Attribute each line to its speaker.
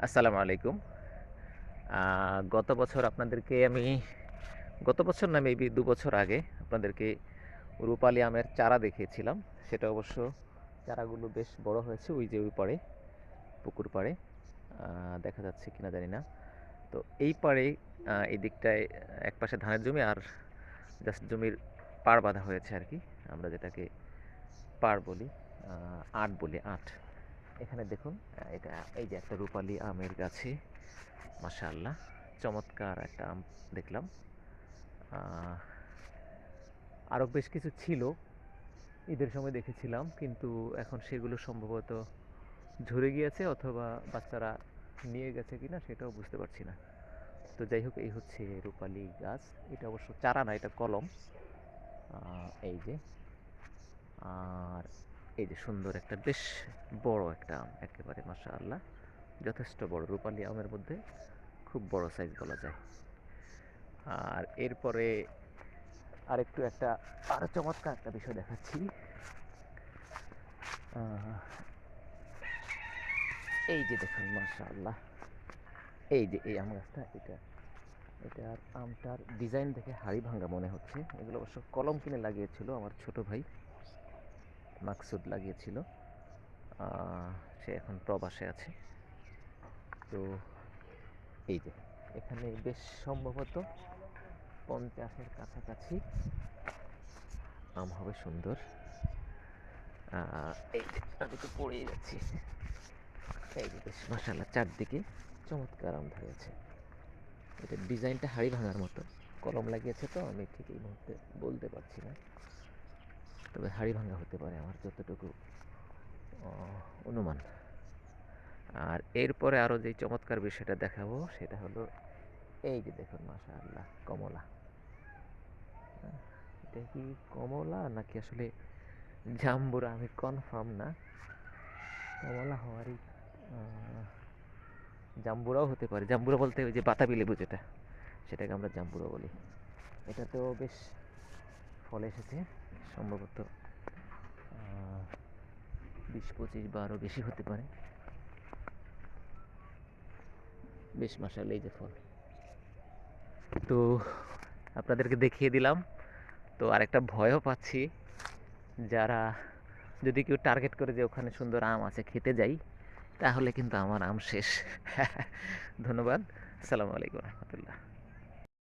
Speaker 1: আসসালামু আলাইকুম। গত বছর আপনাদেরকে আমি গত বছর না মেবি ২ বছর আগে আপনাদেরকে রূপালি আমের চারা দেখিয়েছিলাম। সেটা অবশ্য চারাগুলো বেশ বড় হয়েছে। ওই যে ওই পাড়ে, পুকুর পাড়ে দেখা যাচ্ছে কিনা জানি না। তো এই পাড়ে এই দিকটায় একপাশে ধানের জমি আর জাস্ট জমির পাড় বাঁধা হয়েছে আরকি। আমরা যেটাকে পাড় বলি, আট বলি, আট। এখানে দেখুন এটা এই যে একটা রূপালি আমের গাছে মাশাআল্লাহ চমৎকার একটা আম দেখলাম। আহ, আরও বেশ কিছু ছিল, ঈদের সময় দেখেছিলাম, কিন্তু এখন সেগুলো সম্ভবত ঝরে গিয়েছে অথবা বাচ্চারা নিয়ে গেছে কিনা সেটাও বুঝতে পারছি না। তো যাই হোক, এই হচ্ছে রূপালি গাছ। এটা অবশ্য চারা না, এটা কলম। এই যে, আর এই যে সুন্দর একটা বেশ বড় একটা আম, একেবারে মাশাআল্লাহ যথেষ্ট বড়। রূপালি আমের মধ্যে খুব বড় সাইজ বলা যায়। আর এরপরে আরেকটু একটা আরো চমৎকার একটা বিষয় দেখাচ্ছি। আহ, এই যে দেখুন মাশাআল্লাহ, এই যে এই আম গাছটা, এটার আমটার ডিজাইন দেখে হাড়ি ভাঙ্গা মনে হচ্ছে। এগুলো অবশ্য কলম কিনে লাগিয়েছিল আমার ছোট ভাই মাকসুদ, লাগিয়েছিল। সে এখন প্রবাসে আছে। তো এই যে এখানে বেশ সম্ভবত 50-এর কাছাকাছি আম হবে, সুন্দর। এই যে আমি তো পড়েই যাচ্ছি। এই যে বেশ মাশাআল্লাহ চারদিকে চমৎকার আম ধরেছে। এটার ডিজাইনটা হাড়ি ভাঙার মতো। কলম লাগিয়েছে তো আমি ঠিক এই মুহূর্তে বলতে পারছি না, তবে হাড়ি ভাঙা হতে পারে আমার যতটুকু অনুমান। আর এরপরে আরও যে চমৎকার বিষয়টা দেখাবো সেটা হলো এই যে দেখুন মাশাআল্লাহ কমলা। এটা কি কমলা নাকি আসলে জাম্বুরা আমি কনফার্ম না। কমলা হওয়ারই জাম্বুরাও হতে পারে। জাম্বুরা বলতে ওই যে বাতাবি লেবু যেটা, সেটাকে আমরা জাম্বুরা বলি। এটাতেও বেশ ফল এসেছে, সম্ভবত 20-25 বা আরও বেশি হতে পারে। বেশ মাশাআল্লাহ এই যে ফল। তো আপনাদেরকে দেখিয়ে দিলাম। তো আরেকটা ভয়ও পাচ্ছি, যারা যদি কেউ টার্গেট করে যে ওখানে সুন্দর আম আছে খেতে যাই, তাহলে কিন্তু আমার আম শেষ। ধন্যবাদ। আসসালামু আলাইকুম রহমতুল্লাহ।